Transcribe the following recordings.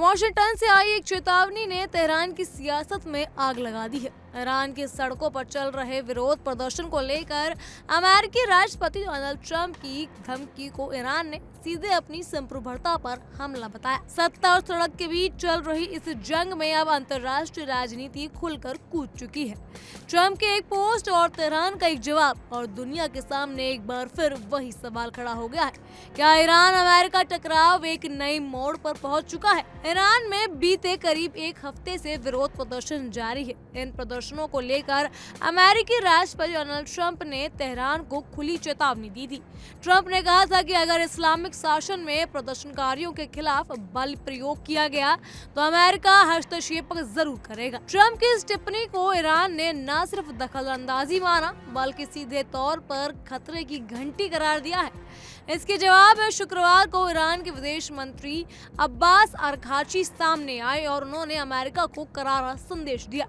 Washington से आई एक चेतावनी ने तेहरान की सियासत में आग लगा दी है। ईरान की सड़कों पर चल रहे विरोध प्रदर्शन को लेकर अमेरिकी राष्ट्रपति डोनाल्ड ट्रंप की धमकी को ईरान ने सीधे अपनी संप्रभुता पर हमला बताया। सत्ता और सड़क के बीच चल रही इस जंग में अब अंतर्राष्ट्रीय राजनीति खुलकर कूद चुकी है। ट्रंप के एक पोस्ट और तेहरान का एक जवाब और दुनिया के सामने एक बार फिर वही सवाल खड़ा हो गया है, क्या ईरान अमेरिका टकराव एक नई मोड़ पर पहुंच चुका है? ईरान में बीते करीब एक हफ्ते से विरोध प्रदर्शन जारी है। इन प्रदर्शनों को लेकर अमेरिकी राष्ट्रपति डोनाल्ड ट्रंप ने तेहरान को खुली चेतावनी दी थी। ट्रंप ने कहा था कि अगर इस्लामिक शासन में प्रदर्शनकारियों के खिलाफ बल प्रयोग किया गया तो अमेरिका हस्तक्षेप जरूर करेगा। ट्रंप की इस टिप्पणी को ईरान ने न सिर्फ दखलंदाजी माना बल्कि सीधे तौर पर खतरे की घंटी करार दिया है। इसके जवाब में शुक्रवार को ईरान के विदेश मंत्री अब्बास अरघाची सामने आए और उन्होंने अमेरिका को करारा संदेश दिया।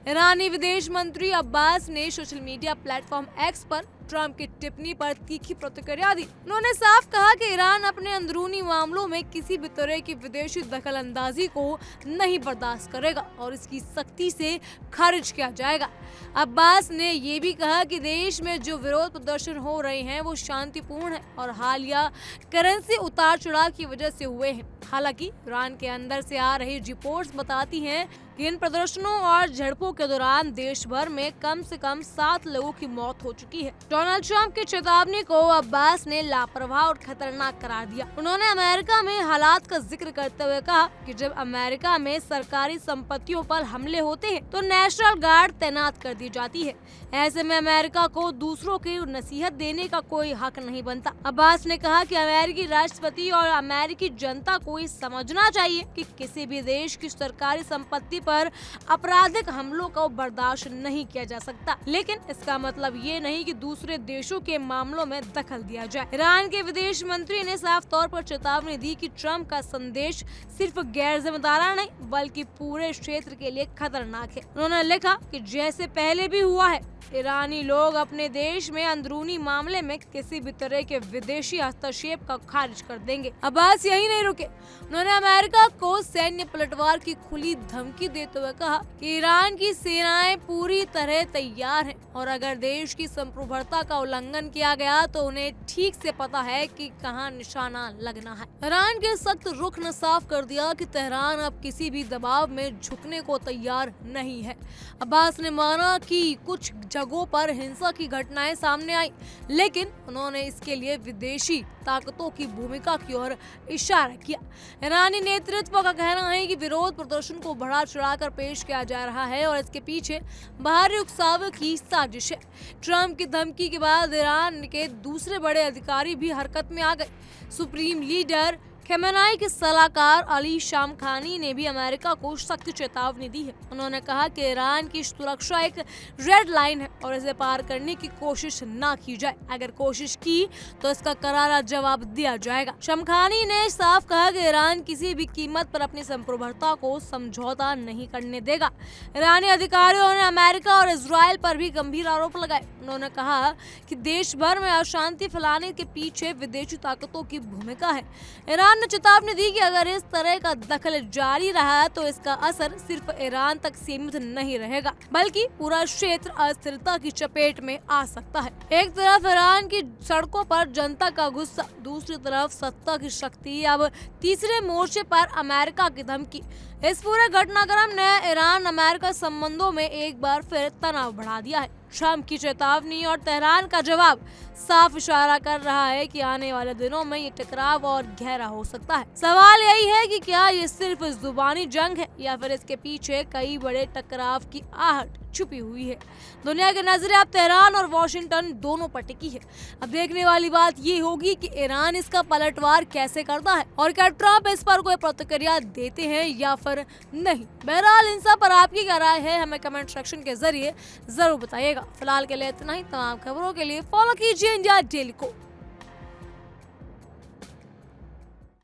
ईरानी विदेश मंत्री अब्बास ने सोशल मीडिया प्लेटफॉर्म एक्स पर ट्रंप की टिप्पणी पर तीखी प्रतिक्रिया दी। उन्होंने साफ कहा कि ईरान अपने अंदरूनी मामलों में किसी भी तरह की विदेशी दखलंदाजी को नहीं बर्दाश्त करेगा और इसकी सख्ती से खारिज किया जाएगा। अब्बास ने ये भी कहा कि देश में जो विरोध प्रदर्शन हो रहे हैं वो शांतिपूर्ण है और हालिया करेंसी उतार चढ़ाव की वजह से हुए हैं। हालांकि ईरान के अंदर से आ रही रिपोर्ट्स बताती हैं कि इन प्रदर्शनों और झड़पों के दौरान देश भर में कम से कम 7 लोगों की मौत हो चुकी है। डोनाल्ड ट्रंप की चेतावनी को अब्बास ने लापरवाह और खतरनाक करार दिया। उन्होंने अमेरिका में हालात का जिक्र करते हुए कहा कि जब अमेरिका में सरकारी संपत्तियों पर हमले होते हैं तो नेशनल गार्ड तैनात कर दी जाती है। ऐसे में अमेरिका को दूसरों की नसीहत देने का कोई हक नहीं बनता। अब्बास ने कहा कि अमेरिकी राष्ट्रपति और अमेरिकी जनता को ये समझना चाहिए कि किसी भी देश की सरकारी संपत्ति पर आपराधिक हमलों को बर्दाश्त नहीं किया जा सकता, लेकिन इसका मतलब ये नहीं कि दूसरे देशों के मामलों में दखल दिया जाए। ईरान के विदेश मंत्री ने साफ तौर पर चेतावनी दी कि ट्रंप का संदेश सिर्फ गैर जिम्मेदाराना नहीं बल्कि पूरे क्षेत्र के लिए खतरनाक है। उन्होंने लिखा कि जैसे पहले भी हुआ है, ईरानी लोग अपने देश में अंदरूनी मामले में किसी भी तरह के विदेशी हस्तक्षेप का खारिज कर देंगे। अब्बास यही नहीं रुके, उन्होंने अमेरिका को सैन्य पलटवार की खुली धमकी देते हुए कहा कि ईरान की सेनाएं पूरी तरह तैयार हैं और अगर देश की संप्रभुता का उल्लंघन किया गया तो उन्हें ठीक से पता है कि कहां निशाना लगना है। ईरान के सख्त रुख ने साफ कर दिया कि तेहरान अब किसी भी दबाव में झुकने को तैयार नहीं है। अब्बास ने माना कि कुछ जगहों पर हिंसा की घटनाएं सामने आई, लेकिन उन्होंने इसके लिए विदेशी ताकतों की भूमिका की ओर इशारा किया। ईरानी नेतृत्व का कहना है कि विरोध प्रदर्शन को बढ़ा चढ़ाकर पेश किया जा रहा है और इसके पीछे बाहरी उकसावे की साजिश है। ट्रंप की धमकी के बाद ईरान के दूसरे बड़े अधिकारी भी हरकत में आ गए। सुप्रीम लीडर खेमेनाई के सलाहकार अली शामखानी ने भी अमेरिका को सख्त चेतावनी दी है। उन्होंने कहा कि ईरान की सुरक्षा एक रेड लाइन है और इसे पार करने की कोशिश ना की जाए। अगर कोशिश की तो इसका करारा जवाब दिया जाएगा। शामखानी ने साफ कहा कि ईरान किसी भी कीमत पर अपनी संप्रभुता को समझौता नहीं करने देगा। ईरानी अधिकारियों ने अमेरिका और इजराइल पर भी गंभीर आरोप लगाए। उन्होंने कहा कि देश भर में अशांति फैलाने के पीछे विदेशी ताकतों की भूमिका है। ईरान ने चेतावनी दी कि अगर इस तरह का दखल जारी रहा तो इसका असर सिर्फ ईरान तक सीमित नहीं रहेगा बल्कि पूरा क्षेत्र अस्थिरता की चपेट में आ सकता है। एक तरफ ईरान की सड़कों पर जनता का गुस्सा, दूसरी तरफ सत्ता की शक्ति, अब तीसरे मोर्चे पर अमेरिका की धमकी। इस पूरे घटनाक्रम ने ईरान अमेरिका संबंधों में एक बार फिर तनाव बढ़ा दिया है। ट्रंप की चेतावनी और तेहरान का जवाब साफ इशारा कर रहा है कि आने वाले दिनों में ये टकराव और गहरा हो सकता है। सवाल यही है कि क्या ये सिर्फ जुबानी जंग है या फिर इसके पीछे कई बड़े टकराव की आहट छुपी हुई है। दुनिया की नजरें अब तेहरान और वॉशिंगटन दोनों पर टिकी है। अब देखने वाली बात ये होगी कि ईरान इसका पलटवार कैसे करता है और क्या ट्रंप इस पर कोई प्रतिक्रिया देते हैं या फिर नहीं। बहरहाल इन सब पर आपकी क्या राय है हमें कमेंट सेक्शन के जरिए जरूर बताइएगा। फिलहाल के लिए इतना ही। तमाम खबरों के लिए फॉलो कीजिए इंडिया डेली को।